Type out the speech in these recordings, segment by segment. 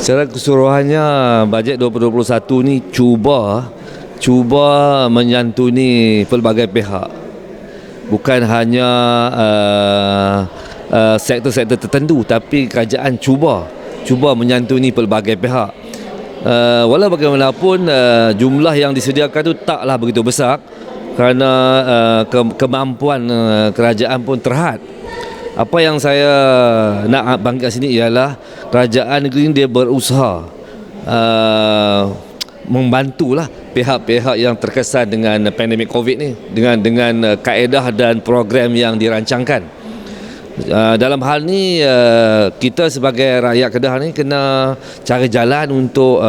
Secara keseluruhannya bajet 2021 ni cuba menyantuni pelbagai pihak. Bukan hanya sektor-sektor tertentu, tapi kerajaan cuba menyantuni pelbagai pihak. Walau bagaimanapun jumlah yang disediakan tu taklah begitu besar kerana kemampuan kerajaan pun terhad. Apa yang saya nak bangkit sini ialah kerajaan negeri ini dia berusaha membantulah pihak-pihak yang terkesan dengan pandemik COVID ni dengan kaedah dan program yang dirancangkan. Dalam hal ni kita sebagai rakyat Kedah ni kena cari jalan untuk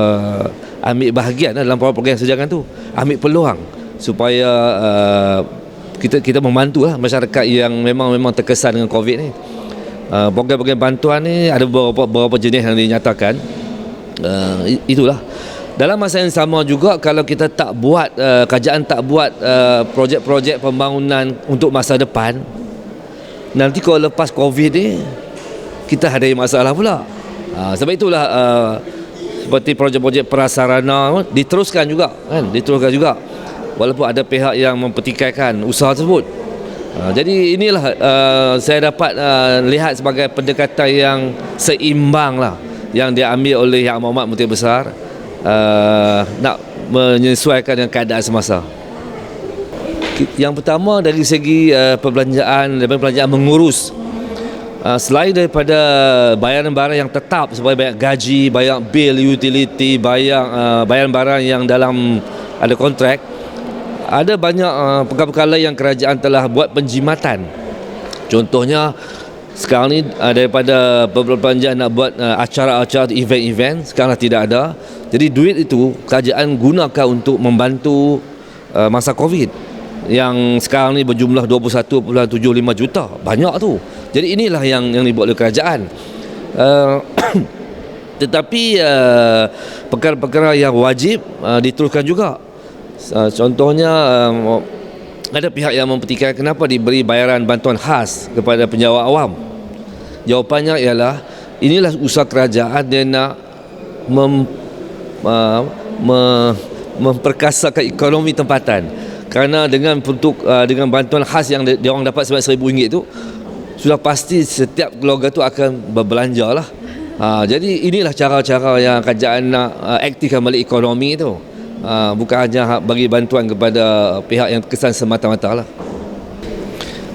ambil bahagian dalam program yang sediakan tu, ambil peluang supaya kita membantulah masyarakat yang memang terkesan dengan COVID ni. Program-program bantuan ni ada beberapa jenis yang dinyatakan. Itulah. Dalam masa yang sama juga, kalau kita tak buat kerajaan tak buat projek-projek pembangunan untuk masa depan, nanti kalau lepas COVID ni kita ada masalah pula. Sebab itulah seperti projek-projek prasarana diteruskan juga walaupun ada pihak yang mempertikaikan usaha tersebut. Jadi inilah saya dapat lihat sebagai pendekatan yang seimbang lah yang diambil oleh Yang Amat Menteri Besar, nak menyesuaikan dengan keadaan semasa. Yang pertama dari segi perbelanjaan mengurus, selain daripada bayaran barang yang tetap seperti bayar gaji, bayar bil utility, bayaran barang yang dalam ada kontrak, ada banyak perkara-perkara yang kerajaan telah buat penjimatan. Contohnya sekarang ni daripada perbelanjaan nak buat acara-acara event-event sekarang tidak ada. Jadi duit itu kerajaan gunakan untuk membantu masa COVID yang sekarang ni berjumlah 21.75 juta. Banyak tu. Jadi inilah yang dibuat oleh kerajaan. Tetapi perkara-perkara yang wajib diteruskan juga. Contohnya ada pihak yang mempertikaikan kenapa diberi bayaran bantuan khas kepada penjawat awam. Jawapannya ialah inilah usaha kerajaan dia nak memperkasakan ekonomi tempatan. Kerana dengan bantuan khas yang dia orang dapat sebab RM1,000 tu, sudah pasti setiap keluarga tu akan berbelanja lah. Jadi inilah cara-cara yang kerajaan nak aktifkan balik ekonomi tu. Bukan hanya bagi bantuan kepada pihak yang terkesan semata-mata lah.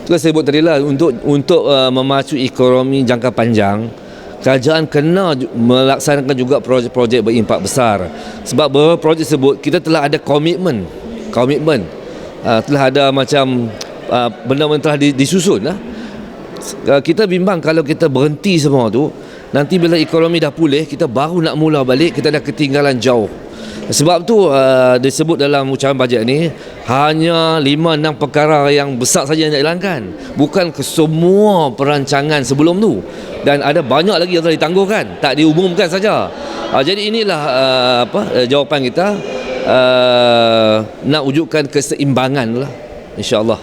Itu saya sebut tadi lah, untuk memacu ekonomi jangka panjang, kerajaan kena melaksanakan juga projek-projek berimpak besar. Sebab beberapa projek tersebut kita telah ada komitmen, telah ada macam benda-benda telah disusun lah. Kita bimbang kalau kita berhenti semua tu, nanti bila ekonomi dah pulih, kita baru nak mula balik, kita dah ketinggalan jauh. Sebab tu disebut dalam ucapan bajet ni hanya 5-6 perkara yang besar saja yang nak hilangkan, bukan kesemua perancangan sebelum tu, dan ada banyak lagi yang telah ditangguhkan, tak diumumkan saja. Jadi inilah jawapan kita, nak wujudkan keseimbangan lah, insya-Allah.